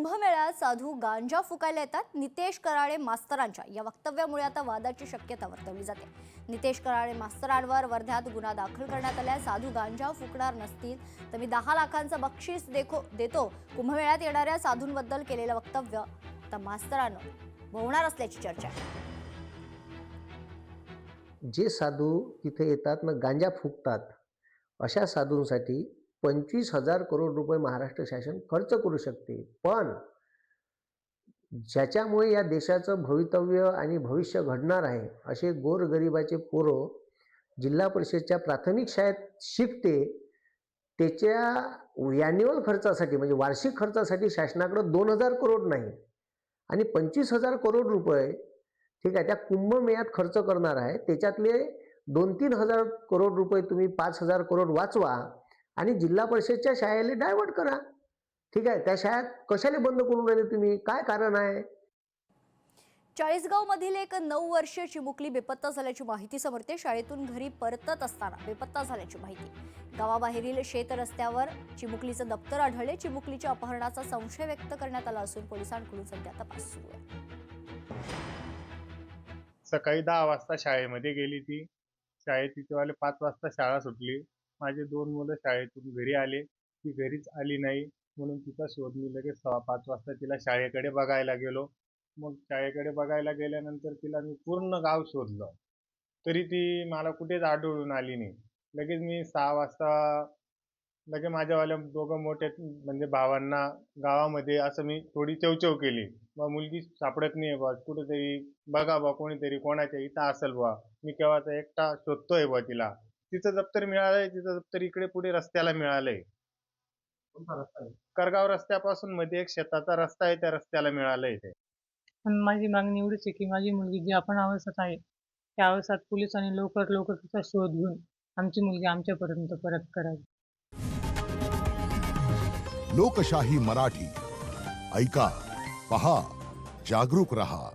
कुंभमेळ्यात साधू गांजा फुकायला येतात. नितेश कराळे मास्तरांच्या या वक्तव्यामुळे आता वादाची शक्यता वर्तवली जाते. नितेश कराळे मास्तरांवर वर्ध्यात गुन्हा दाखल करण्यात आलाय. साधू गांजा फुकणार नसतील तर मी 10 लाखांचं बक्षीस देतो. कुंभमेळ्यात येणाऱ्या साधूंबद्दल केलेलं वक्तव्य आता मास्तरांना भोवणार असल्याची चर्चा आहे. जे साधू तिथे येतात ना गांजा फुकतात, अशा साधूंसाठी 25,000 करोड रुपये महाराष्ट्र शासन खर्च करू शकते. पण ज्याच्यामुळे या देशाचं भवितव्य आणि भविष्य घडणार आहे, असे गोरगरिबाचे पोरं जिल्हा परिषदच्या प्राथमिक शाळेत शिकते, त्याच्या ॲन्युअल खर्चासाठी म्हणजे वार्षिक खर्चासाठी शासनाकडे 2,000 करोड नाही आणि 25,000 करोड रुपये ठीक आहे त्या कुंभमेळ्यात खर्च करणार आहे. त्याच्यातले 2-3 हजार करोड रुपये तुम्ही 5,000 करोड वाचवा आणि जिल्हा परिषदच्या शाळेला डायव्हर्ट करा. ठीक आहे, त्या शाळेत कशाला बंद करून राहिले तुम्ही? काय कारण आहे? चाळीसगाव मधील एक 9 वर्षीय चिमुकली बेपत्ता झाल्याची माहिती समोर येते. शाळेतून घरी परतत असताना बेपत्ता झाल्याची माहिती. गावाबाहेरील शेत रस्त्यावर चिमुकलीचं दप्तर आढळले. चिमुकलीच्या अपहरणाचा संशय व्यक्त करण्यात आला असून पोलिसांकडून सध्या तपास सुरू आहे. सकाळी 10 वाजता शाळेमध्ये गेली ती. शाळेत तिथेवाले 5 वाजता शाळा सुटली. माझे 2 मुलं शाळेतून घरी आले. ती घरीच आली नाही म्हणून तिचा शोध मी लगेच 5 वाजता तिला शाळेकडे बघायला गेलो. मग शाळेकडे बघायला गेल्यानंतर तिला मी पूर्ण गाव शोधलं, तरी ती मला कुठेच आढळून आली नाही. लगेच मी 6 वाजता लगेच माझ्यावाल्या दोघं मोठे म्हणजे भावांना गावामध्ये असं मी थोडी चवचव केली. मग मुलगी सापडत नाही बा, कुठेतरी बघा बा, कोणीतरी कोणाच्या इथं असेल बा. मी केव्हाचा एकटा शोधतोय बा तिला. तिचं दप्तर मिळालंय. तिचं दप्तर इकडे पुढे रस्त्याला मिळालंय. करगाव रस्त्यापासून मध्ये एक शेताचा रस्ता आहे, त्या रस्त्याला मिळालंय ते. पण माझी मागणी एवढीच आहे की माझी मुलगी जी आपण अवस्थेत आहे त्या अवस्थेत पोलिसांनी लवकर तिचा शोध घेऊन आमची मुलगी आमच्यापर्यंत परत करावी. लोकशाही मराठी ऐका, पहा, जागरूक रहा.